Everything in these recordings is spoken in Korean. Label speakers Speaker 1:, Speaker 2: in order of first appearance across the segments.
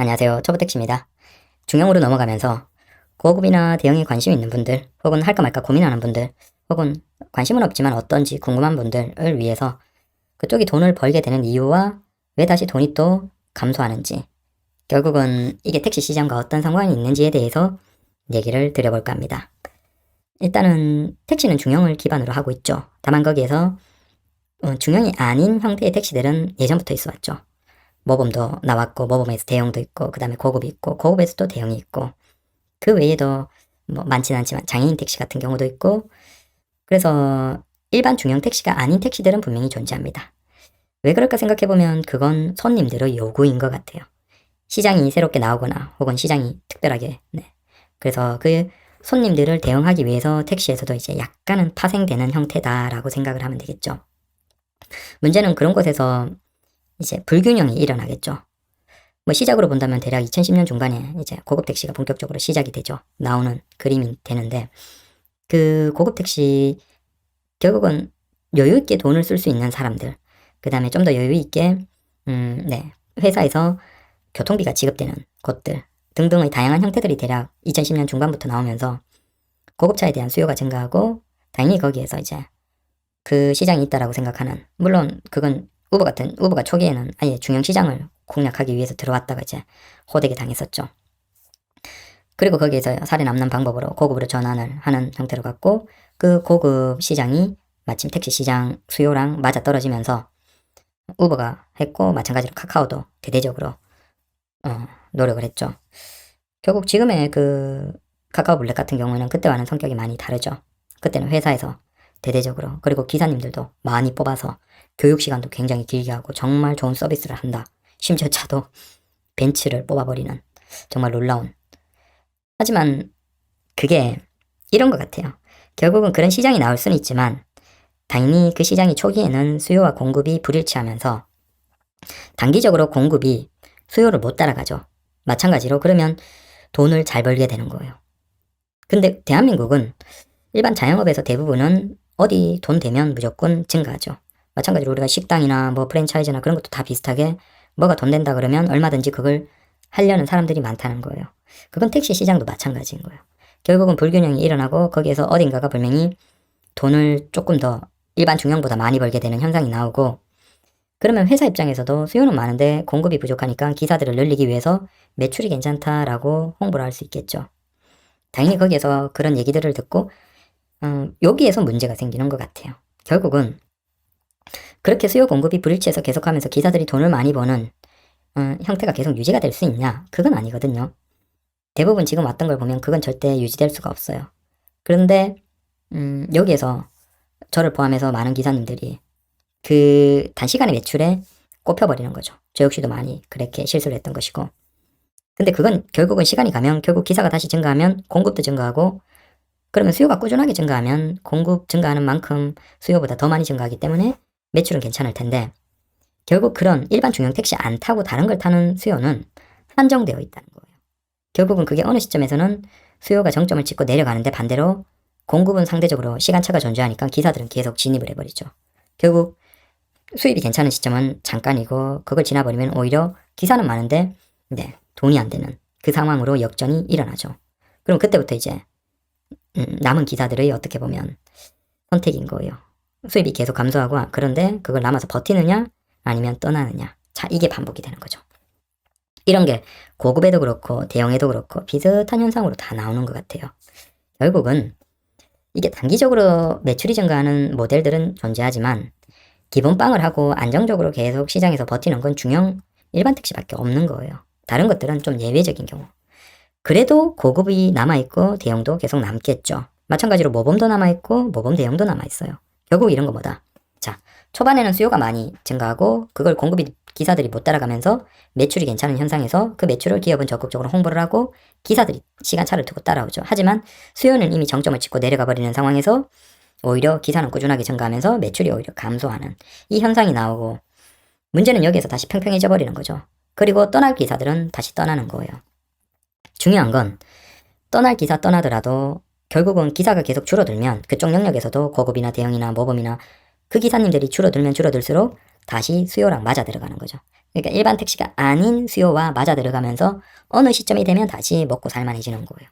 Speaker 1: 안녕하세요. 초보택시입니다. 중형으로 넘어가면서 고급이나 대형에 관심 있는 분들, 혹은 할까 말까 고민하는 분들, 혹은 관심은 없지만 어떤지 궁금한 분들을 위해서 그쪽이 돈을 벌게 되는 이유와 왜 다시 돈이 또 감소하는지, 결국은 이게 택시 시장과 어떤 상관이 있는지에 대해서 얘기를 드려볼까 합니다. 일단은 택시는 중형을 기반으로 하고 있죠. 다만 거기에서 중형이 아닌 형태의 택시들은 예전부터 있어 왔죠. 모범도 나왔고, 모범에서 대형도 있고, 그 다음에 고급이 있고, 고급에서 또 대형이 있고, 그 외에도 뭐 많진 않지만 장애인 택시 같은 경우도 있고, 그래서 일반 중형 택시가 아닌 택시들은 분명히 존재합니다. 왜 그럴까 생각해보면 그건 손님들의 요구인 것 같아요. 시장이 새롭게 나오거나 혹은 시장이 특별하게, 그래서 그 손님들을 대응하기 위해서 택시에서도 이제 약간은 파생되는 형태다라고 생각을 하면 되겠죠. 문제는 그런 곳에서 이제 불균형이 일어나겠죠. 뭐 시작으로 본다면 대략 2010년 중반에 이제 고급 택시가 본격적으로 시작이 되죠. 나오는 그림이 되는데, 그 고급 택시 결국은 여유 있게 돈을 쓸 수 있는 사람들, 그 다음에 좀 더 여유 있게 회사에서 교통비가 지급되는 곳들 등등의 다양한 형태들이 대략 2010년 중반부터 나오면서 고급차에 대한 수요가 증가하고, 당연히 거기에서 이제 그 시장이 있다라고 생각하는, 물론 그건 우버가 초기에는 아예 중형 시장을 공략하기 위해서 들어왔다가 이제 호되게 당했었죠. 그리고 거기에서 살이 남는 방법으로 고급으로 전환을 하는 형태로 갔고, 그 고급 시장이 마침 택시 시장 수요랑 맞아 떨어지면서 우버가 했고, 마찬가지로 카카오도 대대적으로 노력을 했죠. 결국 지금의 그 카카오 블랙 같은 경우에는 그때와는 성격이 많이 다르죠. 그때는 회사에서 대대적으로, 그리고 기사님들도 많이 뽑아서 교육 시간도 굉장히 길게 하고 정말 좋은 서비스를 한다. 심지어 차도 벤츠를 뽑아버리는 정말 놀라운. 하지만 그게 이런 것 같아요. 결국은 그런 시장이 나올 수는 있지만 당연히 그 시장이 초기에는 수요와 공급이 불일치하면서 단기적으로 공급이 수요를 못 따라가죠. 마찬가지로 그러면 돈을 잘 벌게 되는 거예요. 근데 대한민국은 일반 자영업에서 대부분은 어디 돈 되면 무조건 증가하죠. 마찬가지로 우리가 식당이나 뭐 프랜차이즈나 그런 것도 다 비슷하게 뭐가 돈 된다 그러면 얼마든지 그걸 하려는 사람들이 많다는 거예요. 그건 택시 시장도 마찬가지인 거예요. 결국은 불균형이 일어나고 거기에서 어딘가가 분명히 돈을 조금 더 일반 중형보다 많이 벌게 되는 현상이 나오고, 그러면 회사 입장에서도 수요는 많은데 공급이 부족하니까 기사들을 늘리기 위해서 매출이 괜찮다라고 홍보를 할 수 있겠죠. 당연히 거기에서 그런 얘기들을 듣고 여기에서 문제가 생기는 것 같아요. 결국은 그렇게 수요 공급이 불일치해서 계속하면서 기사들이 돈을 많이 버는 형태가 계속 유지가 될 수 있냐? 그건 아니거든요. 대부분 지금 왔던 걸 보면 그건 절대 유지될 수가 없어요. 그런데 여기에서 저를 포함해서 많은 기사님들이 그 단시간의 매출에 꼽혀버리는 거죠. 저 역시도 많이 그렇게 실수를 했던 것이고. 근데 그건 결국은 시간이 가면 결국 기사가 다시 증가하면 공급도 증가하고, 그러면 수요가 꾸준하게 증가하면 공급 증가하는 만큼 수요보다 더 많이 증가하기 때문에 매출은 괜찮을 텐데, 결국 그런 일반 중형 택시 안 타고 다른 걸 타는 수요는 한정되어 있다는 거예요. 결국은 그게 어느 시점에서는 수요가 정점을 찍고 내려가는데 반대로 공급은 상대적으로 시간차가 존재하니까 기사들은 계속 진입을 해버리죠. 결국 수입이 괜찮은 시점은 잠깐이고 그걸 지나버리면 오히려 기사는 많은데 돈이 안 되는 그 상황으로 역전이 일어나죠. 그럼 그때부터 이제 남은 기사들의 어떻게 보면 선택인 거예요. 수입이 계속 감소하고, 그런데 그걸 남아서 버티느냐 아니면 떠나느냐. 자, 이게 반복이 되는 거죠. 이런 게 고급에도 그렇고 대형에도 그렇고 비슷한 현상으로 다 나오는 것 같아요. 결국은 이게 단기적으로 매출이 증가하는 모델들은 존재하지만 기본빵을 하고 안정적으로 계속 시장에서 버티는 건 중형 일반 택시밖에 없는 거예요. 다른 것들은 좀 예외적인 경우. 그래도 고급이 남아있고 대형도 계속 남겠죠. 마찬가지로 모범도 남아있고 모범 대형도 남아있어요. 결국 이런 거 뭐다? 자, 초반에는 수요가 많이 증가하고 그걸 공급이 기사들이 못 따라가면서 매출이 괜찮은 현상에서 그 매출을 기업은 적극적으로 홍보를 하고 기사들이 시간차를 두고 따라오죠. 하지만 수요는 이미 정점을 찍고 내려가 버리는 상황에서 오히려 기사는 꾸준하게 증가하면서 매출이 오히려 감소하는 이 현상이 나오고, 문제는 여기에서 다시 평평해져 버리는 거죠. 그리고 떠날 기사들은 다시 떠나는 거예요. 중요한 건 떠날 기사 떠나더라도 결국은 기사가 계속 줄어들면 그쪽 영역에서도 고급이나 대형이나 모범이나 그 기사님들이 줄어들면 줄어들수록 다시 수요랑 맞아 들어가는 거죠. 그러니까 일반 택시가 아닌 수요와 맞아 들어가면서 어느 시점이 되면 다시 먹고 살만해지는 거예요.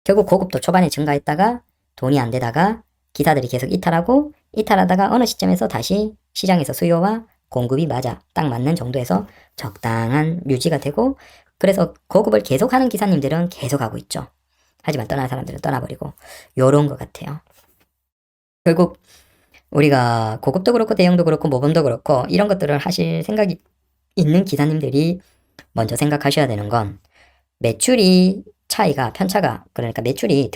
Speaker 1: 결국 고급도 초반에 증가했다가 돈이 안 되다가 기사들이 계속 이탈하다가 어느 시점에서 다시 시장에서 수요와 공급이 맞아 딱 맞는 정도에서 적당한 유지가 되고, 그래서 고급을 계속하는 기사님들은 계속하고 있죠. 하지만 떠나는 사람들은 떠나버리고, 요런 것 같아요. 결국 우리가 고급도 그렇고 대형도 그렇고 모범도 그렇고 이런 것들을 하실 생각이 있는 기사님들이 먼저 생각하셔야 되는 건, 매출이 차이가 편차가, 그러니까 매출이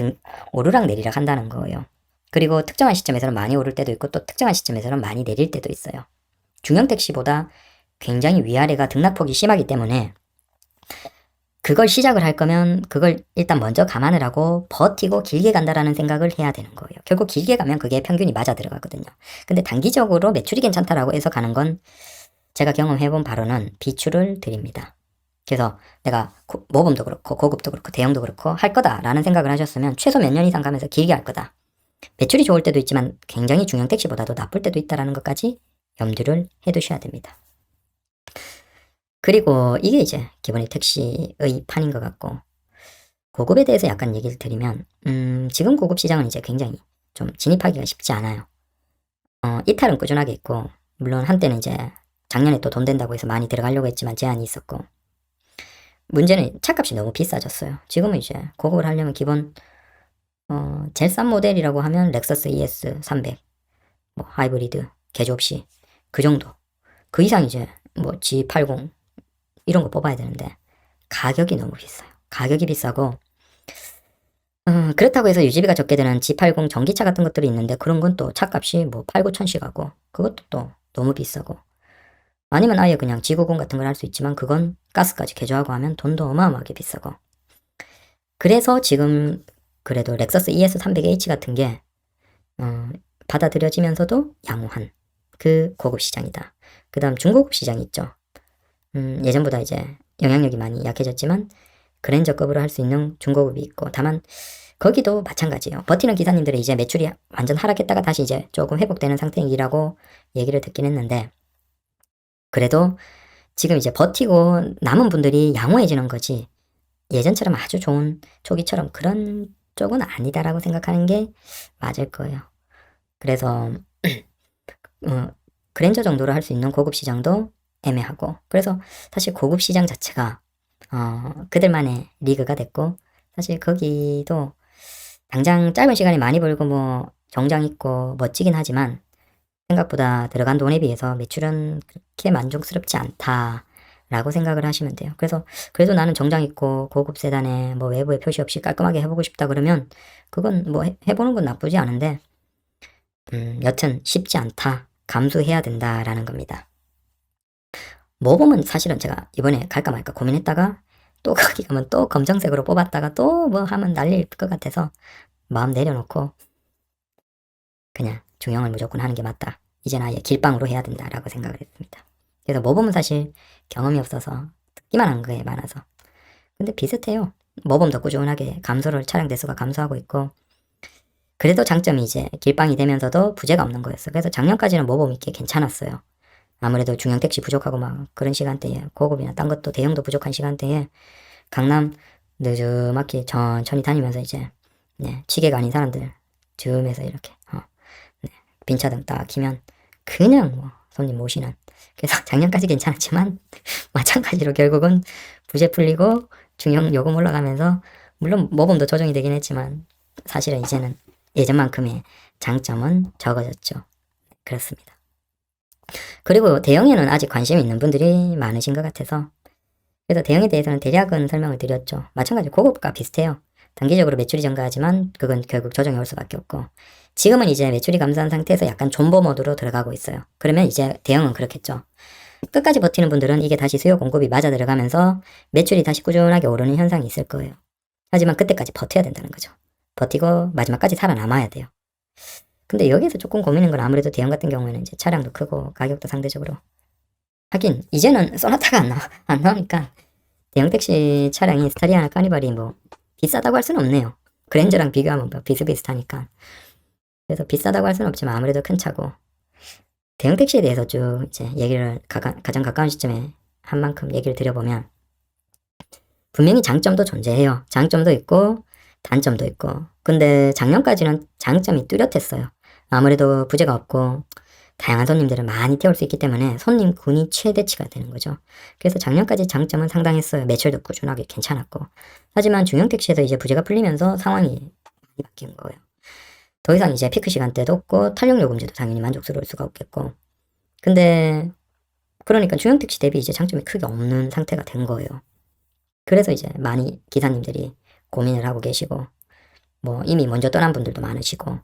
Speaker 1: 오르락 내리락 한다는 거예요. 그리고 특정한 시점에서는 많이 오를 때도 있고 또 특정한 시점에서는 많이 내릴 때도 있어요. 중형 택시보다 굉장히 위아래가 등락폭이 심하기 때문에 그걸 시작을 할 거면 그걸 일단 먼저 감안을 하고 버티고 길게 간다라는 생각을 해야 되는 거예요. 결국 길게 가면 그게 평균이 맞아 들어가거든요. 근데 단기적으로 매출이 괜찮다라고 해서 가는 건 제가 경험해본 바로는 비추를 드립니다. 그래서 내가 모범도 그렇고 고급도 그렇고 대형도 그렇고 할 거다라는 생각을 하셨으면 최소 몇 년 이상 가면서 길게 할 거다. 매출이 좋을 때도 있지만 굉장히 중형 택시보다도 나쁠 때도 있다라는 것까지 염두를 해두셔야 됩니다. 그리고 이게 이제 기본이 택시의 판인 것 같고, 고급에 대해서 약간 얘기를 드리면 지금 고급 시장은 이제 굉장히 좀 진입하기가 쉽지 않아요. 이탈은 꾸준하게 있고, 물론 한때는 이제 작년에 또 돈 된다고 해서 많이 들어가려고 했지만 제한이 있었고, 문제는 차값이 너무 비싸졌어요. 지금은 이제 고급을 하려면 기본 제일 싼 모델이라고 하면 렉서스 ES 300, 뭐 하이브리드, 개조 없이 그 정도. 그 이상 이제 뭐 G80 이런 거 뽑아야 되는데 가격이 너무 비싸요. 가격이 비싸고, 그렇다고 해서 유지비가 적게 되는 G80 전기차 같은 것들이 있는데 그런 건 또 차값이 뭐 8, 9천씩 하고 그것도 또 너무 비싸고, 아니면 아예 그냥 G90 같은 걸 할 수 있지만 그건 가스까지 개조하고 하면 돈도 어마어마하게 비싸고. 그래서 지금 그래도 렉서스 ES300H 같은 게 받아들여지면서도 양호한 그 고급 시장이다. 그 다음 중고급 시장이 있죠. 예전보다 이제 영향력이 많이 약해졌지만 그랜저급으로 할 수 있는 중고급이 있고, 다만 거기도 마찬가지예요. 버티는 기사님들은 이제 매출이 완전 하락했다가 다시 이제 조금 회복되는 상태이라고 얘기를 듣긴 했는데, 그래도 지금 이제 버티고 남은 분들이 양호해지는 거지 예전처럼 아주 좋은 초기처럼 그런 쪽은 아니다라고 생각하는 게 맞을 거예요. 그래서 그랜저 정도로 할 수 있는 고급 시장도 애매하고, 그래서 사실 고급 시장 자체가 그들만의 리그가 됐고, 사실 거기도 당장 짧은 시간에 많이 벌고 뭐 정장 있고 멋지긴 하지만 생각보다 들어간 돈에 비해서 매출은 그렇게 만족스럽지 않다라고 생각을 하시면 돼요. 그래서 그래도 나는 정장 있고 고급 세단에 뭐 외부에 표시 없이 깔끔하게 해보고 싶다 그러면 그건 뭐 해보는 건 나쁘지 않은데, 여튼 쉽지 않다, 감수해야 된다라는 겁니다. 모범은 사실은 제가 이번에 갈까 말까 고민했다가 또 거기 가면 또 검정색으로 뽑았다가 또 뭐 하면 난리일 것 같아서 마음 내려놓고 그냥 중형을 무조건 하는 게 맞다. 이젠 아예 길빵으로 해야 된다라고 생각을 했습니다. 그래서 모범은 사실 경험이 없어서 듣기만 한 거에 많아서. 근데 비슷해요. 모범도 꾸준하게 감소를 차량 대수가 감소하고 있고, 그래도 장점이 이제 길빵이 되면서도 부재가 없는 거였어. 그래서 작년까지는 모범이 꽤 괜찮았어요. 아무래도 중형 택시 부족하고 막 그런 시간대에 고급이나 딴 것도 대형도 부족한 시간대에 강남 느즈막히 천천히 다니면서 이제 취객 아닌 사람들 즈음에서 이렇게 빈차등 딱 키면 그냥 뭐 손님 모시는. 그래서 작년까지 괜찮았지만 마찬가지로 결국은 부재 풀리고 중형 요금 올라가면서, 물론 모범도 조정이 되긴 했지만 사실은 이제는 예전만큼의 장점은 적어졌죠. 그렇습니다. 그리고 대형에는 아직 관심이 있는 분들이 많으신 것 같아서, 그래서 대형에 대해서는 대략은 설명을 드렸죠. 마찬가지로 고급과 비슷해요. 단기적으로 매출이 증가하지만 그건 결국 조정이 올 수밖에 없고, 지금은 이제 매출이 감소한 상태에서 약간 존버 모드로 들어가고 있어요. 그러면 이제 대형은 그렇겠죠. 끝까지 버티는 분들은 이게 다시 수요 공급이 맞아 들어가면서 매출이 다시 꾸준하게 오르는 현상이 있을 거예요. 하지만 그때까지 버텨야 된다는 거죠. 버티고 마지막까지 살아남아야 돼요. 근데 여기에서 조금 고민인 건 아무래도 대형 같은 경우에는 이제 차량도 크고 가격도 상대적으로, 하긴 이제는 소나타가 안 나오니까 대형 택시 차량이 스타리아나 카니발이 뭐 비싸다고 할 수는 없네요. 그랜저랑 비교하면 뭐 비슷비슷하니까. 그래서 비싸다고 할 수는 없지만 아무래도 큰 차고, 대형 택시에 대해서 쭉 이제 얘기를 가장 가까운 시점에 한 만큼 얘기를 드려보면, 분명히 장점도 존재해요. 장점도 있고 단점도 있고. 근데 작년까지는 장점이 뚜렷했어요. 아무래도 부재가 없고 다양한 손님들을 많이 태울 수 있기 때문에 손님군이 최대치가 되는 거죠. 그래서 작년까지 장점은 상당했어요. 매출도 꾸준하게 괜찮았고. 하지만 중형 택시에서 이제 부재가 풀리면서 상황이 많이 바뀐 거예요. 더 이상 이제 피크 시간대도 없고 탄력 요금제도 당연히 만족스러울 수가 없겠고. 근데 그러니까 중형 택시 대비 이제 장점이 크게 없는 상태가 된 거예요. 그래서 이제 많이 기사님들이 고민을 하고 계시고, 뭐 이미 먼저 떠난 분들도 많으시고,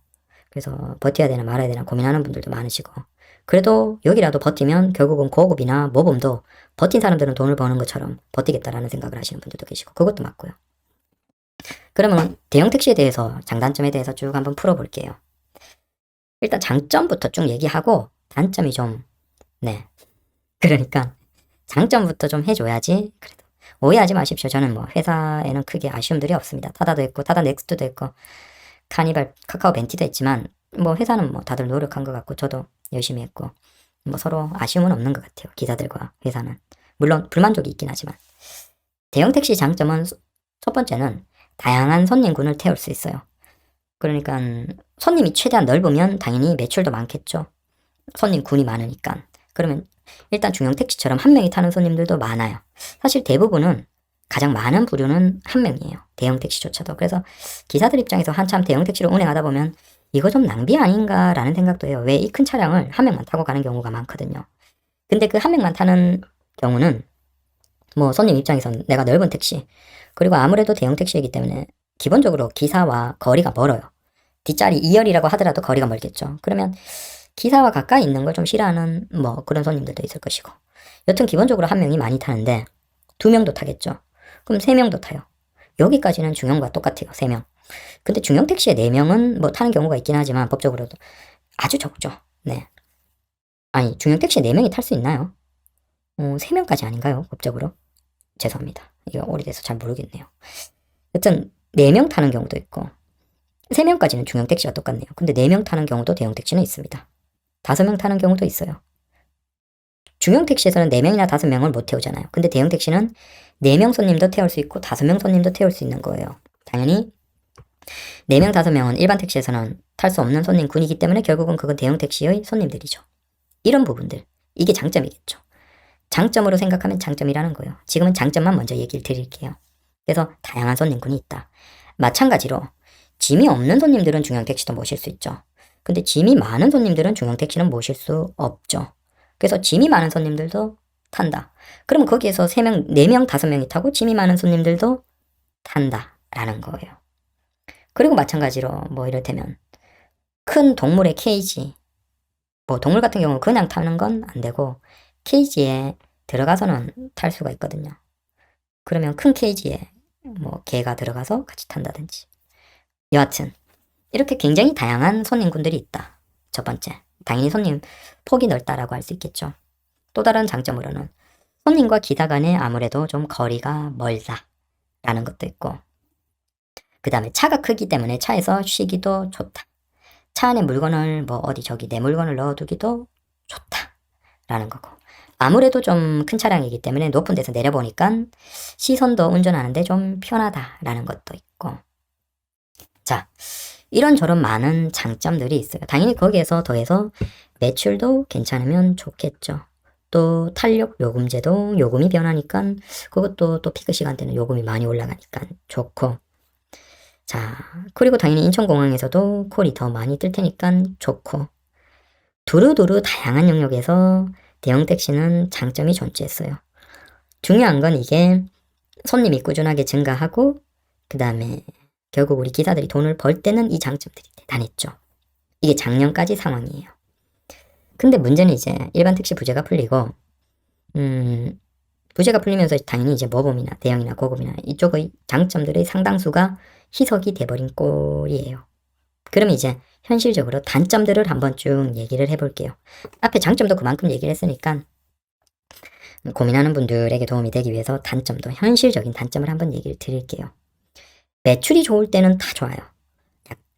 Speaker 1: 그래서 버텨야 되나 말아야 되나 고민하는 분들도 많으시고, 그래도 여기라도 버티면 결국은 고급이나 모범도 버틴 사람들은 돈을 버는 것처럼 버티겠다라는 생각을 하시는 분들도 계시고, 그것도 맞고요. 그러면 대형 택시에 대해서 장단점에 대해서 쭉 한번 풀어볼게요. 일단 장점부터 쭉 얘기하고 단점이 좀, 그러니까 장점부터 좀 해줘야지. 그래도 오해하지 마십시오. 저는 뭐 회사에는 크게 아쉬움들이 없습니다. 타다도 있고 타다 넥스트도 있고 카니발, 카카오 벤티도 있지만 뭐 회사는 뭐 다들 노력한 것 같고 저도 열심히 했고 뭐 서로 아쉬움은 없는 것 같아요. 기사들과 회사는. 물론 불만족이 있긴 하지만. 대형 택시 장점은 첫 번째는 다양한 손님군을 태울 수 있어요. 그러니까 손님이 최대한 넓으면 당연히 매출도 많겠죠. 손님군이 많으니까. 그러면 일단 중형 택시처럼 한 명이 타는 손님들도 많아요. 사실 대부분은 가장 많은 부류는 한 명이에요. 대형 택시조차도. 그래서 기사들 입장에서 한참 대형 택시를 운행하다 보면 이거 좀 낭비 아닌가라는 생각도 해요. 왜 이 큰 차량을 한 명만 타고 가는 경우가 많거든요. 근데 그 한 명만 타는 경우는 뭐 손님 입장에선 내가 넓은 택시, 그리고 아무래도 대형 택시이기 때문에 기본적으로 기사와 거리가 멀어요. 뒷자리 2열이라고 하더라도 거리가 멀겠죠. 그러면 기사와 가까이 있는 걸 좀 싫어하는 뭐 그런 손님들도 있을 것이고. 여튼 기본적으로 한 명이 많이 타는데 두 명도 타겠죠. 그럼 세 명도 타요. 여기까지는 중형과 똑같아요. 3명. 근데 중형 택시에 4명은 뭐 타는 경우가 있긴 하지만 법적으로도 아주 적죠. 네. 아니 중형 택시에 4명이 탈 수 있나요? 3명까지 아닌가요? 법적으로? 죄송합니다. 이거 오래돼서 잘 모르겠네요. 여튼 4명 타는 경우도 있고 3명까지는 중형 택시가 똑같네요. 근데 4명 타는 경우도 대형 택시는 있습니다. 5명 타는 경우도 있어요. 중형 택시에서는 4명이나 5명을 못 태우잖아요. 근데 대형 택시는 4명 손님도 태울 수 있고 5명 손님도 태울 수 있는 거예요. 당연히 4명, 5명은 일반 택시에서는 탈 수 없는 손님군이기 때문에 결국은 그건 대형 택시의 손님들이죠. 이런 부분들, 이게 장점이겠죠. 장점으로 생각하면 장점이라는 거예요. 지금은 장점만 먼저 얘기를 드릴게요. 그래서 다양한 손님군이 있다. 마찬가지로 짐이 없는 손님들은 중형 택시도 모실 수 있죠. 근데 짐이 많은 손님들은 중형 택시는 모실 수 없죠. 그래서 짐이 많은 손님들도 탄다. 그러면 거기에서 3명, 4명, 5명이 타고 짐이 많은 손님들도 탄다라는 거예요. 그리고 마찬가지로 뭐 이를테면 큰 동물의 케이지, 뭐 동물 같은 경우는 그냥 타는 건 안 되고 케이지에 들어가서는 탈 수가 있거든요. 그러면 큰 케이지에 뭐 개가 들어가서 같이 탄다든지. 여하튼 이렇게 굉장히 다양한 손님군들이 있다. 첫 번째, 당연히 손님 폭이 넓다라고 할 수 있겠죠. 또 다른 장점으로는 손님과 기사 간에 아무래도 좀 거리가 멀다라는 것도 있고, 그 다음에 차가 크기 때문에 차에서 쉬기도 좋다. 차 안에 물건을 뭐 어디 저기 내 물건을 넣어두기도 좋다라는 거고, 아무래도 좀 큰 차량이기 때문에 높은 데서 내려보니까 시선도 운전하는데 좀 편하다라는 것도 있고. 자, 이런저런 많은 장점들이 있어요. 당연히 거기에서 더해서 매출도 괜찮으면 좋겠죠. 또 탄력 요금제도 요금이 변하니까 그것도 또 피크 시간대는 요금이 많이 올라가니까 좋고. 자, 그리고 당연히 인천공항에서도 콜이 더 많이 뜰 테니까 좋고. 두루두루 다양한 영역에서 대형 택시는 장점이 존재했어요. 중요한 건 이게 손님이 꾸준하게 증가하고 그 다음에 결국 우리 기사들이 돈을 벌 때는 이 장점들이 대단했죠. 이게 작년까지 상황이에요. 근데 문제는 이제 일반 택시 부재가 풀리고 부재가 풀리면서 당연히 이제 모범이나 대형이나 고급이나 이쪽의 장점들의 상당수가 희석이 돼버린 꼴이에요. 그럼 이제 현실적으로 단점들을 한번 쭉 얘기를 해볼게요. 앞에 장점도 그만큼 얘기를 했으니까 고민하는 분들에게 도움이 되기 위해서 단점도, 현실적인 단점을 한번 얘기를 드릴게요. 매출이 좋을 때는 다 좋아요.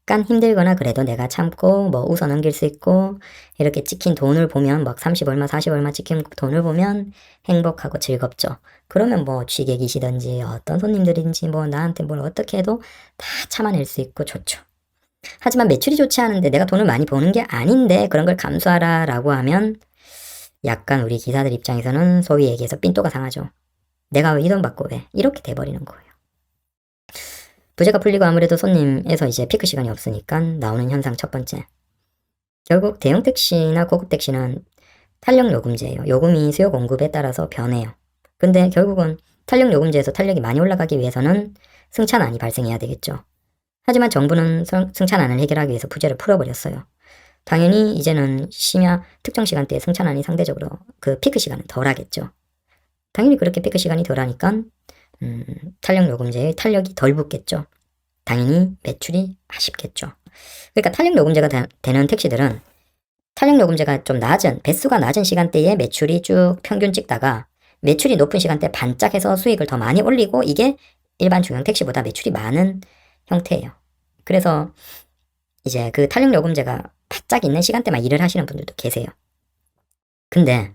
Speaker 1: 약간 힘들거나 그래도 내가 참고 뭐 웃어 넘길 수 있고 이렇게 찍힌 돈을 보면 막 30 얼마 40 얼마 찍힌 돈을 보면 행복하고 즐겁죠. 그러면 뭐 취객이시든지 어떤 손님들인지 뭐 나한테 뭘 어떻게 해도 다 참아낼 수 있고 좋죠. 하지만 매출이 좋지 않은데 내가 돈을 많이 버는 게 아닌데 그런 걸 감수하라 라고 하면 약간 우리 기사들 입장에서는 소위 얘기해서 삔또가 상하죠. 내가 왜 이 돈 받고 왜 이렇게 돼버리는 거예요. 부재가 풀리고 아무래도 손님에서 이제 피크 시간이 없으니까 나오는 현상 첫 번째. 결국 대형 택시나 고급 택시는 탄력 요금제예요. 요금이 수요 공급에 따라서 변해요. 근데 결국은 탄력 요금제에서 탄력이 많이 올라가기 위해서는 승차난이 발생해야 되겠죠. 하지만 정부는 승차난을 해결하기 위해서 부재를 풀어버렸어요. 당연히 이제는 심야 특정 시간대에 승차난이 상대적으로 그 피크 시간은 덜 하겠죠. 당연히 그렇게 피크 시간이 덜 하니까 탄력 요금제에 탄력이 덜 붙겠죠. 당연히 매출이 아쉽겠죠. 그러니까 탄력 요금제가 되는 택시들은 탄력 요금제가 좀 낮은 배수가 낮은 시간대에 매출이 쭉 평균 찍다가 매출이 높은 시간대 반짝해서 수익을 더 많이 올리고 이게 일반 중형 택시보다 매출이 많은 형태예요. 그래서 이제 그 탄력 요금제가 바짝 있는 시간대만 일을 하시는 분들도 계세요. 근데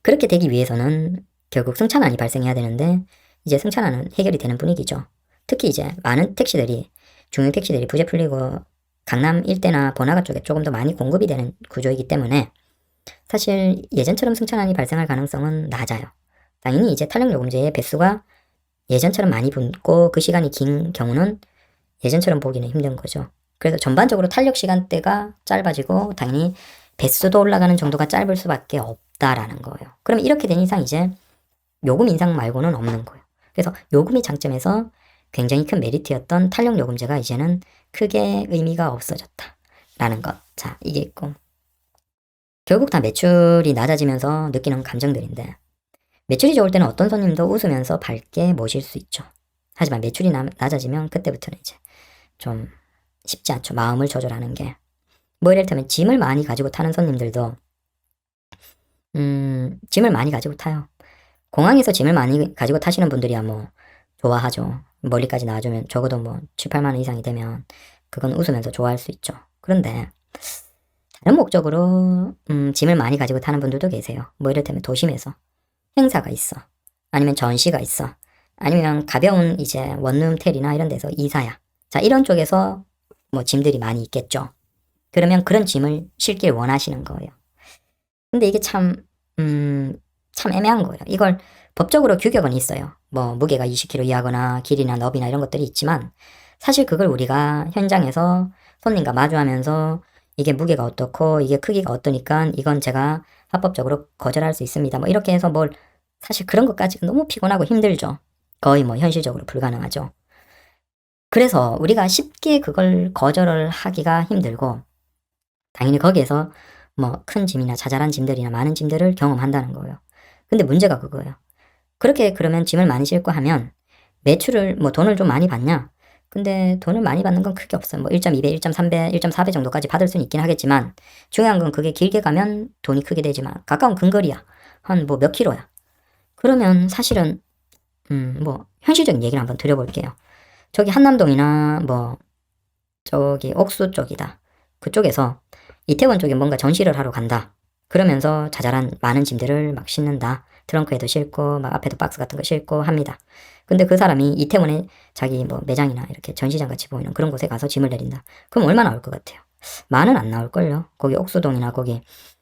Speaker 1: 그렇게 되기 위해서는 결국 승차난이 발생해야 되는데 이제 승차난은 해결이 되는 분위기죠. 특히 이제 많은 택시들이 중형 택시들이 부재 풀리고 강남 일대나 번화가 쪽에 조금 더 많이 공급이 되는 구조이기 때문에 사실 예전처럼 승차난이 발생할 가능성은 낮아요. 당연히 이제 탄력 요금제의 배수가 예전처럼 많이 붙고 그 시간이 긴 경우는 예전처럼 보기는 힘든 거죠. 그래서 전반적으로 탄력 시간대가 짧아지고 당연히 배수도 올라가는 정도가 짧을 수밖에 없다라는 거예요. 그럼 이렇게 된 이상 이제 요금 인상 말고는 없는 거예요. 그래서 요금이 장점에서 굉장히 큰 메리트였던 탄력 요금제가 이제는 크게 의미가 없어졌다라는 것. 자, 이게 있고 결국 다 매출이 낮아지면서 느끼는 감정들인데 매출이 좋을 때는 어떤 손님도 웃으면서 밝게 모실 수 있죠. 하지만 매출이 낮아지면 그때부터는 이제 좀 쉽지 않죠. 마음을 조절하는 게. 뭐 이를테면 짐을 많이 가지고 타는 손님들도 짐을 많이 가지고 타요. 공항에서 짐을 많이 가지고 타시는 분들이야 뭐 좋아하죠. 멀리까지 나와주면 적어도 뭐 7, 8만 원 이상이 되면 그건 웃으면서 좋아할 수 있죠. 그런데 다른 목적으로 짐을 많이 가지고 타는 분들도 계세요. 뭐 이를테면 도심에서 행사가 있어. 아니면 전시가 있어. 아니면 가벼운 이제 원룸텔이나 이런 데서 이사야. 자, 이런 쪽에서 뭐 짐들이 많이 있겠죠. 그러면 그런 짐을 실길 원하시는 거예요. 근데 이게 참 애매한 거예요. 이걸 법적으로 규격은 있어요. 뭐 무게가 20kg 이하거나 길이나 너비나 이런 것들이 있지만 사실 그걸 우리가 현장에서 손님과 마주하면서 이게 무게가 어떻고 이게 크기가 어떠니까 이건 제가 합법적으로 거절할 수 있습니다. 뭐 이렇게 해서 뭘 사실 그런 것까지는 너무 피곤하고 힘들죠. 거의 뭐 현실적으로 불가능하죠. 그래서 우리가 쉽게 그걸 거절을 하기가 힘들고 당연히 거기에서 뭐 큰 짐이나 자잘한 짐들이나 많은 짐들을 경험한다는 거예요. 근데 문제가 그거예요. 그렇게 그러면 짐을 많이 싣고 하면 매출을 뭐 돈을 좀 많이 받냐? 근데 돈을 많이 받는 건 크게 없어요. 뭐 1.2배, 1.3배, 1.4배 정도까지 받을 수는 있긴 하겠지만 중요한 건 그게 길게 가면 돈이 크게 되지만 가까운 근거리야. 한 뭐 몇 킬로야. 그러면 사실은 뭐 현실적인 얘기를 한번 드려볼게요. 저기 한남동이나 뭐 저기 옥수 쪽이다. 그쪽에서 이태원 쪽에 뭔가 전시를 하러 간다. 그러면서 자잘한 많은 짐들을 막 싣는다. 트렁크에도 싣고 막 앞에도 박스 같은 거 싣고 합니다. 근데 그 사람이 이태원에 자기 뭐 매장이나 이렇게 전시장 같이 보이는 그런 곳에 가서 짐을 내린다. 그럼 얼마 나올 것 같아요? 만은 안 나올걸요. 거기 옥수동이나 거기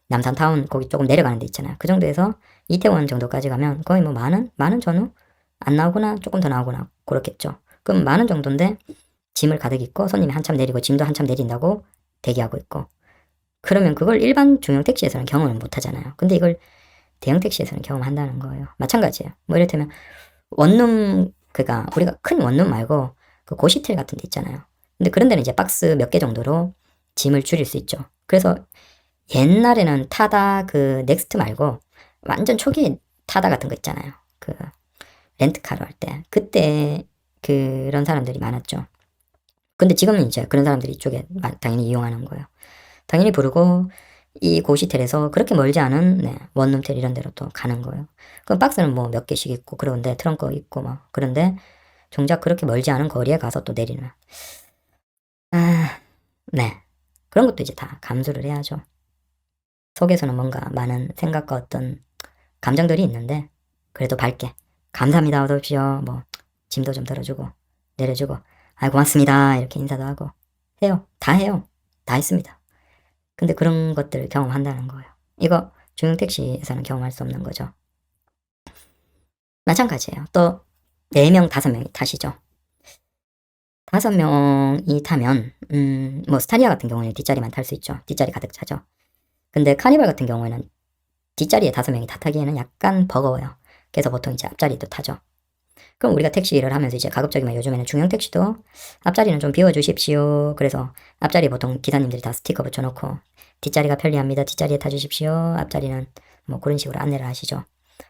Speaker 1: 남산타운 거기 조금 내려가는 데 있잖아요. 그 정도에서 이태원 정도까지 가면 거의 뭐 만원 전후 안 나오거나 조금 더 나오거나 그렇겠죠. 그럼 만원 정도인데 짐을 가득 있고 손님이 한참 내리고 짐도 한참 내린다고 대기하고 있고 그러면 그걸 일반 중형 택시에서는 경험을 못 하잖아요. 근데 이걸 대형 택시에서는 경험한다는 거예요. 마찬가지예요. 뭐 이를테면 원룸 그니까 우리가 큰 원룸 말고 그 고시텔 같은 데 있잖아요. 근데 그런 데는 이제 박스 몇 개 정도로 짐을 줄일 수 있죠. 그래서 옛날에는 타다 그 넥스트 말고 완전 초기 타다 같은 거 있잖아요. 그 렌트카로 할 때 그때 그런 사람들이 많았죠. 근데 지금은 이제 그런 사람들이 이쪽에 당연히 이용하는 거예요. 당연히 부르고 이 고시텔에서 그렇게 멀지 않은 원룸텔 이런 데로 또 가는 거예요. 그럼 박스는 뭐 몇 개씩 있고 그런데 트렁크 있고 막 그런데 정작 그렇게 멀지 않은 거리에 가서 또 내리는. 네. 그런 것도 이제 다 감수를 해야죠. 속에서는 뭔가 많은 생각과 어떤 감정들이 있는데 그래도 밝게 감사합니다 어서 오십시오 뭐 짐도 좀 들어주고 내려주고 아 고맙습니다 이렇게 인사도 하고 해요. 다 해요. 다 했습니다. 근데 그런 것들을 경험한다는 거예요. 이거 중형택시에서는 경험할 수 없는 거죠. 마찬가지예요. 또 4명, 5명이 타시죠. 5명이 타면 뭐 스타리아 같은 경우는 뒷자리만 탈 수 있죠. 뒷자리 가득 차죠. 근데 카니발 같은 경우에는 뒷자리에 5명이 다 타기에는 약간 버거워요. 그래서 보통 이제 앞자리도 타죠. 그럼 우리가 택시 일을 하면서 이제 가급적이면 요즘에는 중형 택시도 앞자리는 좀 비워주십시오. 그래서 앞자리 보통 기사님들이 다 스티커 붙여놓고 뒷자리가 편리합니다. 뒷자리에 타주십시오. 앞자리는 뭐 그런 식으로 안내를 하시죠.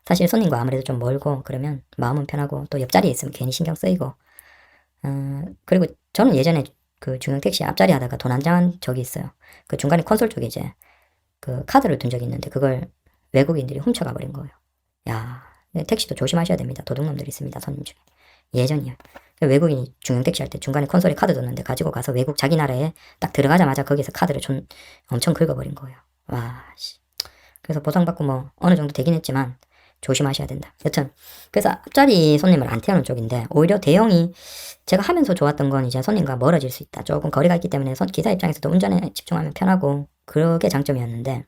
Speaker 1: 사실 손님과 아무래도 좀 멀고 그러면 마음은 편하고 또 옆자리에 있으면 괜히 신경 쓰이고 그리고 저는 예전에 그 중형 택시 앞자리 하다가 돈 안 장한 적이 있어요. 그 중간에 콘솔 쪽에 이제 그 카드를 둔 적이 있는데 그걸 외국인들이 훔쳐가 버린 거예요. 야, 택시도 조심하셔야 됩니다. 도둑놈들이 있습니다. 손님 중에. 예전이요. 외국인이 중형 택시 할 때 중간에 콘솔에 카드 뒀는데 가지고 가서 외국 자기 나라에 딱 들어가자마자 거기서 카드를 엄청 긁어버린 거예요. 와, 씨. 그래서 보상받고 뭐 어느 정도 되긴 했지만 조심하셔야 된다. 여튼 그래서 앞자리 손님을 안 태우는 쪽인데 오히려 대형이 제가 하면서 좋았던 건 이제 손님과 멀어질 수 있다. 조금 거리가 있기 때문에 기사 입장에서도 운전에 집중하면 편하고 그게 장점이었는데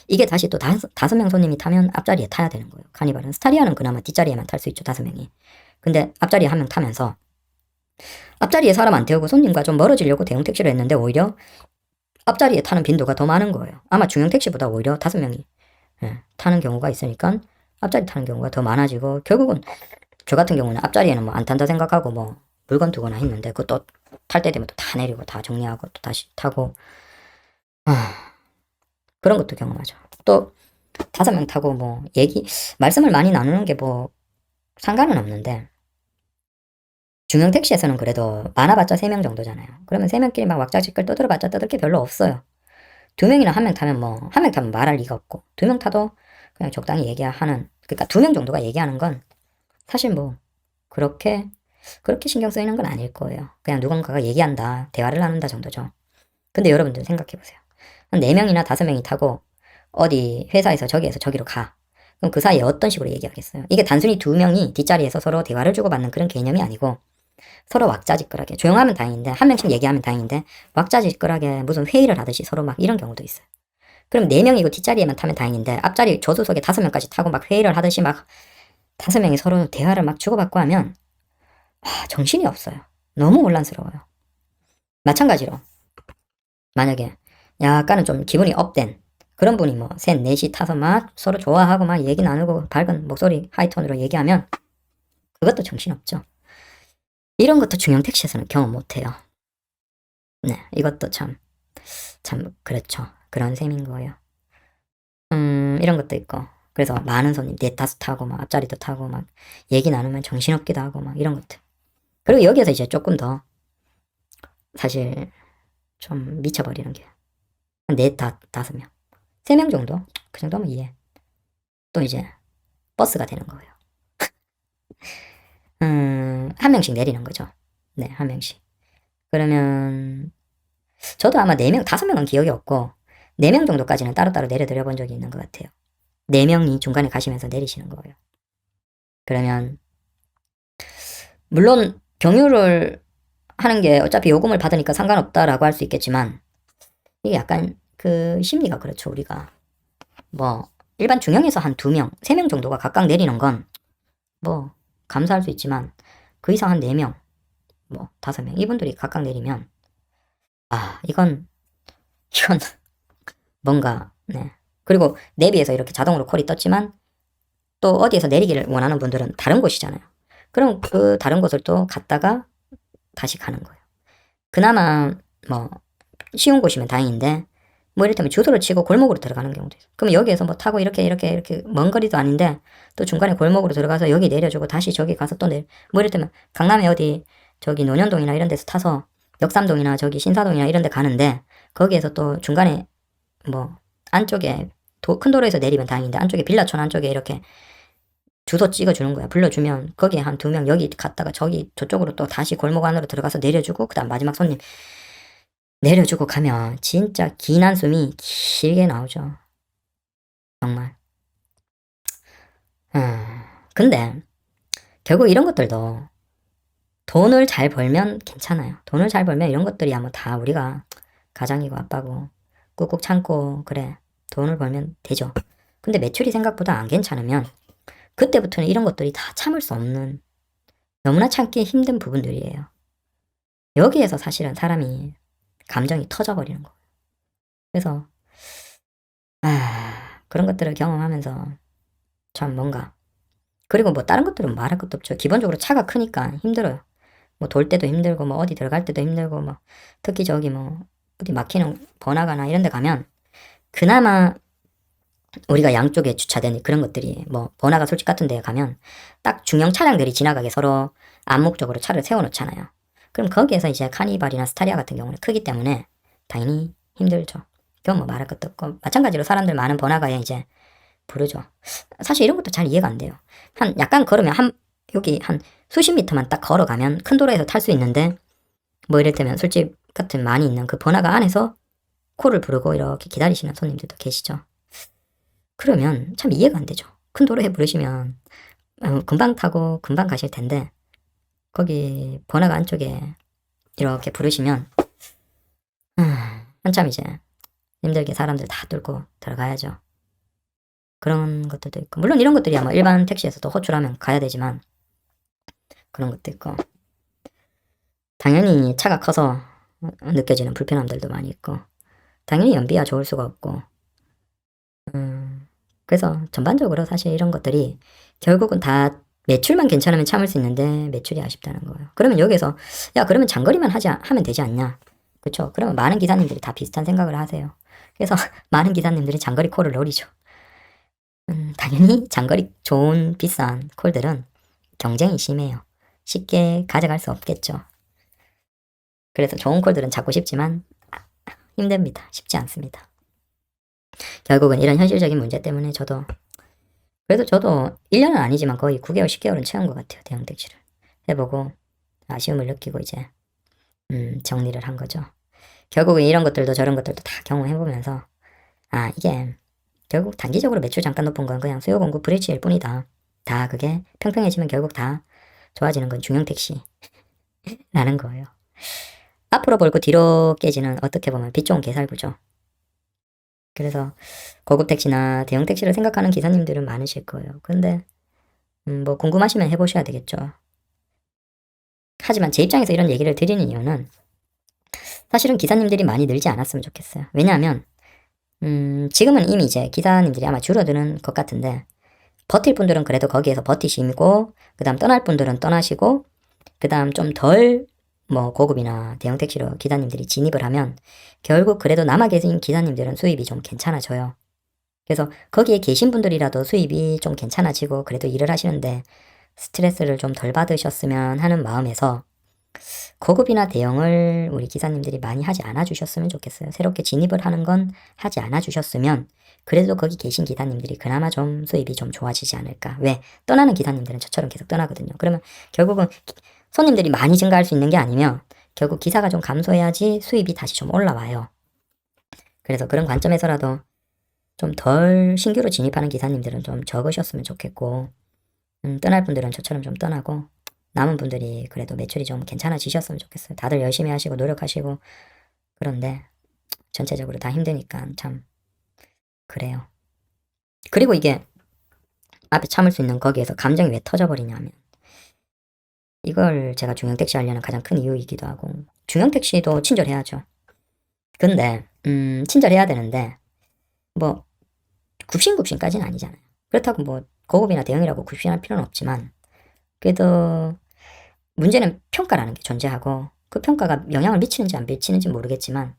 Speaker 1: 이게 다시 또 5명 손님이 타면 앞자리에 타야 되는 거예요. 카니발은. 스타리아는 그나마 뒷자리에만 탈 수 있죠. 5명이. 근데 앞자리에 1명 타면서 앞자리에 사람 안 태우고 손님과 좀 멀어지려고 대형 택시를 했는데 오히려 앞자리에 타는 빈도가 더 많은 거예요. 아마 중형 택시보다 오히려 5명이 타는 경우가 있으니까 앞자리 타는 경우가 더 많아지고 결국은 저 같은 경우는 앞자리에는 뭐 안 탄다 생각하고 뭐 물건 두거나 했는데 그것도 탈 때 되면 또 다 내리고 다 정리하고 또 다시 타고 그런 것도 경험하죠. 또 5명 타고 뭐 말씀을 많이 나누는 게 뭐 상관은 없는데 중형 택시에서는 그래도 많아봤자 3명 정도잖아요. 그러면 3명끼리 막 왁자지껄 떠들어봤자 떠들 게 별로 없어요. 2명이나 1명 타면 뭐 1명 타면 말할 리가 없고 2명 타도 그냥 적당히 얘기하는 그러니까 2명 정도가 얘기하는 건 사실 뭐 그렇게 신경 쓰이는 건 아닐 거예요. 그냥 누군가가 얘기한다 대화를 나눈다 정도죠. 근데 여러분들 생각해보세요. 한 4명이나 5명이 타고 어디 회사에서 저기에서 저기로 가. 그럼 그 사이에 어떤 식으로 얘기하겠어요? 이게 단순히 2명이 뒷자리에서 서로 대화를 주고받는 그런 개념이 아니고 서로 왁자지껄하게 조용하면 다행인데 1명씩 얘기하면 다행인데 왁자지껄하게 무슨 회의를 하듯이 서로 막 이런 경우도 있어요. 그럼 4명이고 뒷자리에만 타면 다행인데 앞자리 조수석에 5명까지 타고 막 회의를 하듯이 막 5명이 서로 대화를 막 주고받고 하면 정신이 없어요. 너무 혼란스러워요. 마찬가지로 만약에 약간은 좀 기분이 업된 그런 분이 뭐 3, 4시 타서 막 서로 좋아하고 막 얘기 나누고 밝은 목소리 하이톤으로 얘기하면 그것도 정신없죠. 이런 것도 중형 택시에서는 경험 못해요. 네, 이것도 참 그렇죠. 그런 셈인 거예요. 이런 것도 있고 그래서 많은 손님 4, 5 타고 막 앞자리도 타고 막 얘기 나누면 정신없기도 하고 막 이런 것들. 그리고 여기에서 이제 조금 더 사실 좀 미쳐버리는 게 한 4, 5명 3명 정도? 그 정도면 이해. 또 이제 버스가 되는 거예요. 1명씩 내리는 거죠. 네, 1명씩. 그러면 저도 아마 4명, 5명은 기억이 없고 4명 정도까지는 따로따로 내려드려 본 적이 있는 것 같아요. 4명이 중간에 가시면서 내리시는 거예요. 그러면 물론 경유를 하는 게 어차피 요금을 받으니까 상관없다라고 할 수 있겠지만 이게 약간 그 심리가 그렇죠. 우리가 뭐 일반 중형에서 한 2명, 3명 정도가 각각 내리는 건 뭐 감사할 수 있지만 그 이상 한 4명, 뭐 5명 이분들이 각각 내리면 이건 뭔가 네. 그리고 내비에서 이렇게 자동으로 콜이 떴지만 또 어디에서 내리기를 원하는 분들은 다른 곳이잖아요. 그럼 그 다른 곳을 또 갔다가 다시 가는 거예요. 그나마 뭐 쉬운 곳이면 다행인데 뭐 이를테면 주소를 치고 골목으로 들어가는 경우도 있어요. 그럼 여기에서 뭐 타고 이렇게 먼 거리도 아닌데 또 중간에 골목으로 들어가서 여기 내려주고 다시 저기 가서 또 뭐 이를테면 강남에 어디 저기 논현동이나 이런 데서 타서 역삼동이나 저기 신사동이나 이런 데 가는데 거기에서 또 중간에 뭐 안쪽에 큰 도로에서 내리면 다행인데 안쪽에 빌라촌 안쪽에 이렇게 주소 찍어주는 거야. 불러주면 거기에 한 2명 여기 갔다가 저쪽으로 또 다시 골목 안으로 들어가서 내려주고 그다음 마지막 손님 내려주고 가면 진짜 긴 한숨이 길게 나오죠. 정말. 근데 결국 이런 것들도 돈을 잘 벌면 괜찮아요. 돈을 잘 벌면 이런 것들이야 뭐 다 우리가 가장이고 아빠고 꾹꾹 참고 그래 돈을 벌면 되죠. 근데 매출이 생각보다 안 괜찮으면 그때부터는 이런 것들이 다 참을 수 없는 너무나 참기 힘든 부분들이에요. 여기에서 사실은 사람이 감정이 터져버리는 거예요. 그래서 그런 것들을 경험하면서 참 뭔가 그리고 뭐 다른 것들은 말할 것도 없죠. 기본적으로 차가 크니까 힘들어요. 뭐 돌 때도 힘들고 뭐 어디 들어갈 때도 힘들고 뭐 특히 저기 뭐 어디 막히는 번화가나 이런 데 가면 그나마 우리가 양쪽에 주차된 그런 것들이 뭐 번화가 솔직 같은 데 가면 딱 중형 차량들이 지나가게 서로 암묵적으로 차를 세워놓잖아요. 그럼 거기에서 이제 카니발이나 스타리아 같은 경우는 크기 때문에 당연히 힘들죠. 그건 뭐 말할 것도 없고 마찬가지로 사람들 많은 번화가에 이제 부르죠. 사실 이런 것도 잘 이해가 안 돼요. 한 약간 걸으면 여기 한 수십 미터만 딱 걸어가면 큰 도로에서 탈 수 있는데 뭐 이를테면 술집 같은 많이 있는 그 번화가 안에서 코를 부르고 이렇게 기다리시는 손님들도 계시죠. 그러면 참 이해가 안 되죠. 큰 도로에 부르시면 금방 타고 금방 가실 텐데 거기 번화가 안쪽에 이렇게 부르시면 한참 이제 힘들게 사람들 다 뚫고 들어가야죠. 그런 것들도 있고 물론 이런 것들이야 뭐 일반 택시에서도 호출하면 가야 되지만 그런 것도 있고 당연히 차가 커서 느껴지는 불편함들도 많이 있고 당연히 연비가 좋을 수가 없고 그래서 전반적으로 사실 이런 것들이 결국은 다 매출만 괜찮으면 참을 수 있는데 매출이 아쉽다는 거예요. 그러면 여기서 야 그러면 장거리만 하면 되지 않냐. 그렇죠. 그러면 많은 기사님들이 다 비슷한 생각을 하세요. 그래서 많은 기사님들이 장거리 콜을 노리죠. 당연히 장거리 좋은 비싼 콜들은 경쟁이 심해요. 쉽게 가져갈 수 없겠죠. 그래서 좋은 콜들은 잡고 싶지만 힘듭니다. 쉽지 않습니다. 결국은 이런 현실적인 문제 때문에 그래도 저도 1년은 아니지만 거의 9개월, 10개월은 채운 것 같아요. 대형 택시를 해보고 아쉬움을 느끼고 이제 정리를 한 거죠. 결국은 이런 것들도 저런 것들도 다 경험해보면서 이게 결국 단기적으로 매출 잠깐 높은 건 그냥 수요 공급 불일치일 뿐이다. 다 그게 평평해지면 결국 다 좋아지는 건 중형 택시라는 거예요. 앞으로 벌고 뒤로 깨지는 어떻게 보면 빛 좋은 개살구죠. 그래서 고급 택시나 대형 택시를 생각하는 기사님들은 많으실 거예요. 근데 뭐 궁금하시면 해보셔야 되겠죠. 하지만 제 입장에서 이런 얘기를 드리는 이유는 사실은 기사님들이 많이 늘지 않았으면 좋겠어요. 왜냐하면 지금은 이미 이제 기사님들이 아마 줄어드는 것 같은데 버틸 분들은 그래도 거기에서 버티시고 그 다음 떠날 분들은 떠나시고 그 다음 좀 덜 뭐 고급이나 대형 택시로 기사님들이 진입을 하면 결국 그래도 남아 계신 기사님들은 수입이 좀 괜찮아져요. 그래서 거기에 계신 분들이라도 수입이 좀 괜찮아지고 그래도 일을 하시는데 스트레스를 좀 덜 받으셨으면 하는 마음에서 고급이나 대형을 우리 기사님들이 많이 하지 않아 주셨으면 좋겠어요. 새롭게 진입을 하는 건 하지 않아 주셨으면 그래도 거기 계신 기사님들이 그나마 좀 수입이 좀 좋아지지 않을까. 왜? 떠나는 기사님들은 저처럼 계속 떠나거든요. 그러면 결국은 손님들이 많이 증가할 수 있는 게 아니면 결국 기사가 좀 감소해야지 수입이 다시 좀 올라와요. 그래서 그런 관점에서라도 좀 덜 신규로 진입하는 기사님들은 좀 적으셨으면 좋겠고 떠날 분들은 저처럼 좀 떠나고 남은 분들이 그래도 매출이 좀 괜찮아지셨으면 좋겠어요. 다들 열심히 하시고 노력하시고 그런데 전체적으로 다 힘드니까 참 그래요. 그리고 이게 앞에 참을 수 있는 거기에서 감정이 왜 터져버리냐면 이걸 제가 중형 택시 하려는 가장 큰 이유이기도 하고 중형 택시도 친절해야죠. 근데 친절해야 되는데 뭐 굽신굽신까지는 아니잖아요. 그렇다고 뭐 고급이나 대형이라고 굽신할 필요는 없지만 그래도 문제는 평가라는 게 존재하고 그 평가가 영향을 미치는지 안 미치는지 모르겠지만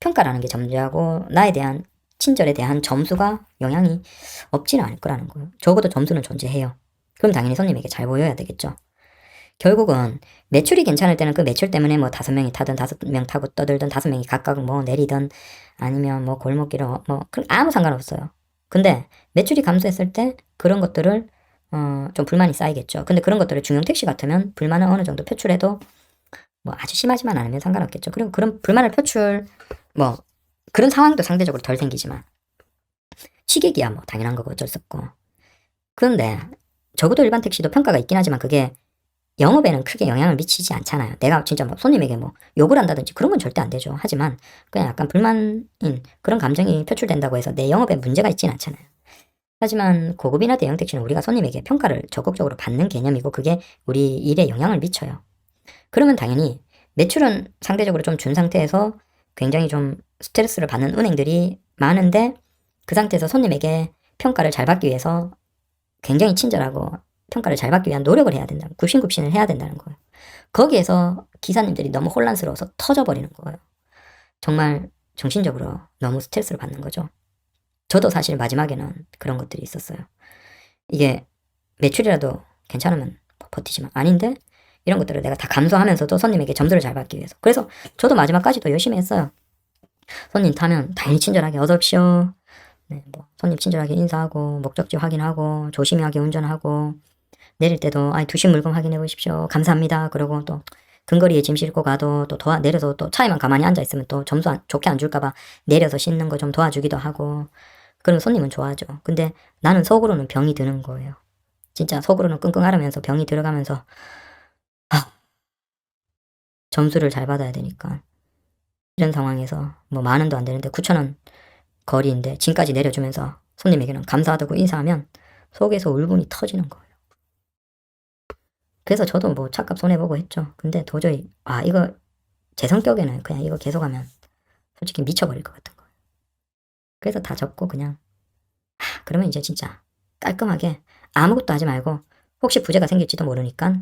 Speaker 1: 평가라는 게 존재하고 나에 대한 친절에 대한 점수가 영향이 없지는 않을 거라는 거예요. 적어도 점수는 존재해요. 그럼 당연히 손님에게 잘 보여야 되겠죠. 결국은 매출이 괜찮을 때는 그 매출 때문에 뭐 5명이 타든 5명 타고 떠들든 5명이 각각 뭐 내리든 아니면 뭐 골목길을 아무 상관없어요. 근데 매출이 감소했을 때 그런 것들을 좀 불만이 쌓이겠죠. 근데 그런 것들을 중형 택시 같으면 불만을 어느 정도 표출해도 뭐 아주 심하지만 않으면 상관없겠죠. 그리고 그런 불만을 표출, 뭐 그런 상황도 상대적으로 덜 생기지만 취객이야 뭐 당연한 거고 어쩔 수 없고. 그런데 적어도 일반 택시도 평가가 있긴 하지만 그게 영업에는 크게 영향을 미치지 않잖아요. 내가 진짜 뭐 손님에게 뭐 욕을 한다든지 그런 건 절대 안 되죠. 하지만 그냥 약간 불만인 그런 감정이 표출된다고 해서 내 영업에 문제가 있진 않잖아요. 하지만 고급이나 대형 택시는 우리가 손님에게 평가를 적극적으로 받는 개념이고 그게 우리 일에 영향을 미쳐요. 그러면 당연히 매출은 상대적으로 좀 준 상태에서 굉장히 좀 스트레스를 받는 은행들이 많은데 그 상태에서 손님에게 평가를 잘 받기 위해서 굉장히 친절하고 평가를 잘 받기 위한 노력을 해야 된다. 굽신굽신을 해야 된다는 거예요. 거기에서 기사님들이 너무 혼란스러워서 터져버리는 거예요. 정말 정신적으로 너무 스트레스를 받는 거죠. 저도 사실 마지막에는 그런 것들이 있었어요. 이게 매출이라도 괜찮으면 버티지만 아닌데 이런 것들을 내가 다 감수하면서도 손님에게 점수를 잘 받기 위해서. 그래서 저도 마지막까지도 열심히 했어요. 손님 타면 당연히 친절하게 어서 오십시오. 네, 뭐 손님 친절하게 인사하고 목적지 확인하고 조심하게 운전하고 내릴 때도 두신 물건 확인해 보십시오. 감사합니다. 그러고 또 근거리에 짐 싣고 가도 또 내려서 또 차에만 가만히 앉아 있으면 또 점수 좋게 안 줄까봐 내려서 싣는 거 좀 도와주기도 하고. 그러면 손님은 좋아하죠. 근데 나는 속으로는 병이 드는 거예요. 진짜 속으로는 끙끙 앓으면서 병이 들어가면서 점수를 잘 받아야 되니까 이런 상황에서 뭐 만 원도 안 되는데 9,000원 거리인데 짐까지 내려주면서 손님에게는 감사하다고 인사하면 속에서 울분이 터지는 거예요. 그래서 저도 뭐 차값 손해보고 했죠. 근데 도저히 이거 제 성격에는 그냥 이거 계속하면 솔직히 미쳐버릴 것 같은 거예요. 그래서 다 접고 그냥 그러면 이제 진짜 깔끔하게 아무것도 하지 말고 혹시 부재가 생길지도 모르니까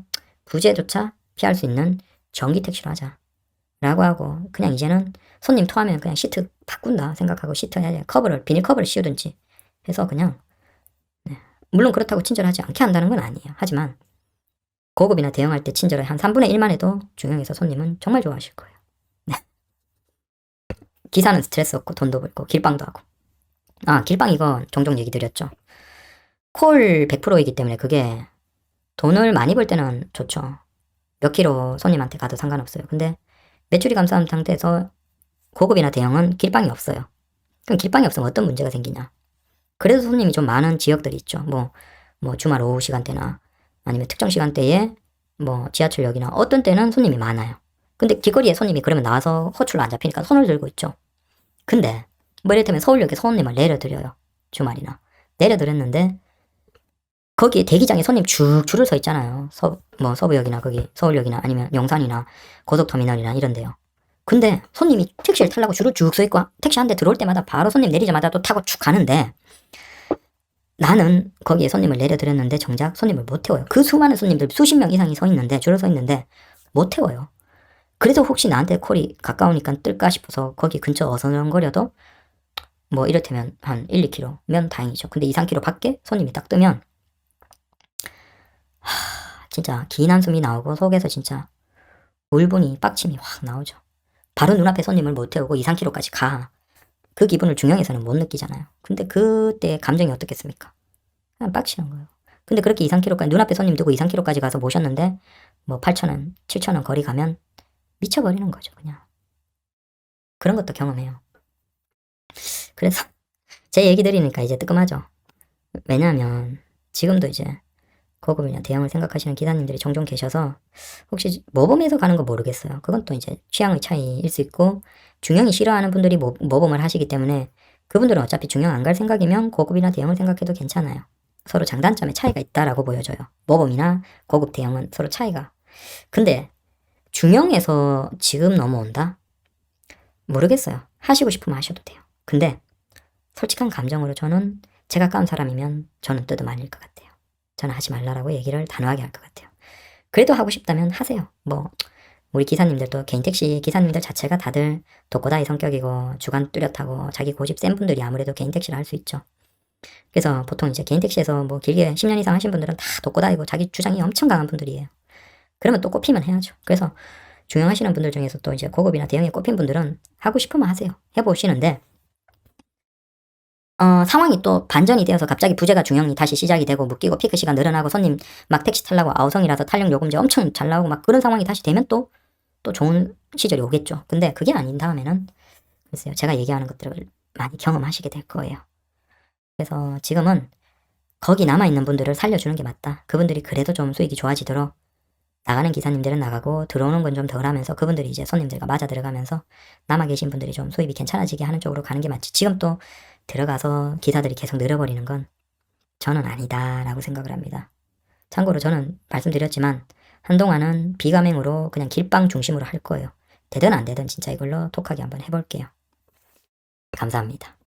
Speaker 1: 부재조차 피할 수 있는 전기 택시로 하자 라고 하고 그냥 이제는 손님 토하면 그냥 시트 바꾼다 생각하고 시트 해야 비닐 커버를 씌우든지 해서 그냥 물론 그렇다고 친절하지 않게 한다는 건 아니에요. 하지만 고급이나 대형할 때 친절을 한 3분의 1만 해도 중형에서 손님은 정말 좋아하실 거예요. 네. 기사는 스트레스 없고 돈도 벌고 길빵도 하고. 길빵 이거 종종 얘기 드렸죠. 콜 100%이기 때문에 그게 돈을 많이 벌 때는 좋죠. 몇 킬로 손님한테 가도 상관없어요. 근데 매출이 감소한 상태에서 고급이나 대형은 길빵이 없어요. 그럼 길빵이 없으면 어떤 문제가 생기냐. 그래서 손님이 좀 많은 지역들이 있죠. 뭐 주말 오후 시간대나 아니면 특정 시간대에 뭐 지하철역이나 어떤 때는 손님이 많아요. 근데 길거리에 손님이 그러면 나와서 호출로 안 잡히니까 손을 들고 있죠. 근데 뭐 이를테면 서울역에 손님을 내려드려요. 주말이나. 내려드렸는데 거기에 대기장에 손님 쭉 줄을 서 있잖아요. 서부역이나 거기 서울역이나 아니면 용산이나 고속터미널이나 이런데요. 근데 손님이 택시를 타려고 줄을 쭉 서 있고 택시 한 대 들어올 때마다 바로 손님 내리자마자 또 타고 쭉 가는데 나는 거기에 손님을 내려드렸는데 정작 손님을 못 태워요. 그 수많은 손님들 수십 명 이상이 서 있는데 줄을 서 있는데 못 태워요. 그래서 혹시 나한테 콜이 가까우니까 뜰까 싶어서 거기 근처 어선거려도 뭐 이를테면 한 1, 2km면 다행이죠. 근데 2, 3km 밖에 손님이 딱 뜨면 진짜 긴 한숨이 나오고 속에서 진짜 울분이 빡침이 확 나오죠. 바로 눈앞에 손님을 못 태우고 2, 3km까지 가. 그 기분을 중형에서는 못 느끼잖아요. 근데 그때 감정이 어떻겠습니까? 그냥 빡치는 거예요. 근데 그렇게 2, 3km까지 눈앞에 손님 두고 2, 3km까지 가서 모셨는데 뭐 8,000원, 7,000원 거리 가면 미쳐버리는 거죠. 그냥. 그런 것도 경험해요. 그래서 제 얘기 들으니까 이제 뜨끔하죠. 왜냐하면 지금도 이제 고급이나 대형을 생각하시는 기사님들이 종종 계셔서 혹시 모범에서 가는 거 모르겠어요. 그건 또 이제 취향의 차이일 수 있고 중형이 싫어하는 분들이 모범을 하시기 때문에 그분들은 어차피 중형 안 갈 생각이면 고급이나 대형을 생각해도 괜찮아요. 서로 장단점의 차이가 있다라고 보여져요. 모범이나 고급 대형은 서로 차이가. 근데 중형에서 지금 넘어온다? 모르겠어요. 하시고 싶으면 하셔도 돼요. 근데 솔직한 감정으로 저는 제가 까운 사람이면 저는 뜯어말릴 것 같아요. 저는 하지 말라라고 얘기를 단호하게 할 것 같아요. 그래도 하고 싶다면 하세요. 뭐 우리 기사님들도 개인택시 기사님들 자체가 다들 독고다이 성격이고 주관 뚜렷하고 자기 고집 센 분들이 아무래도 개인택시를 할 수 있죠. 그래서 보통 이제 개인택시에서 뭐 길게 10년 이상 하신 분들은 다 독고다이고 자기 주장이 엄청 강한 분들이에요. 그러면 또 꼽히면 해야죠. 그래서 중형하시는 분들 중에서 또 이제 고급이나 대형에 꼽힌 분들은 하고 싶으면 하세요. 해보시는데 상황이 또 반전이 되어서 갑자기 부재가 중형이 다시 시작이 되고 묶이고 피크 시간 늘어나고 손님 막 택시 타려고 아우성이라서 탄력 요금제 엄청 잘 나오고 막 그런 상황이 다시 되면 또 또 좋은 시절이 오겠죠. 근데 그게 아닌 다음에는 글쎄요. 제가 얘기하는 것들을 많이 경험하시게 될 거예요. 그래서 지금은 거기 남아있는 분들을 살려주는 게 맞다. 그분들이 그래도 좀 수익이 좋아지도록 나가는 기사님들은 나가고 들어오는 건 좀 덜 하면서 그분들이 이제 손님들과 맞아 들어가면서 남아 계신 분들이 좀 수입이 괜찮아지게 하는 쪽으로 가는 게 맞지. 지금 또 들어가서 기사들이 계속 늘어버리는 건 저는 아니다라고 생각을 합니다. 참고로 저는 말씀드렸지만 한동안은 비가맹으로 그냥 길방 중심으로 할 거예요. 되든 안 되든 진짜 이걸로 톡하게 한번 해볼게요. 감사합니다.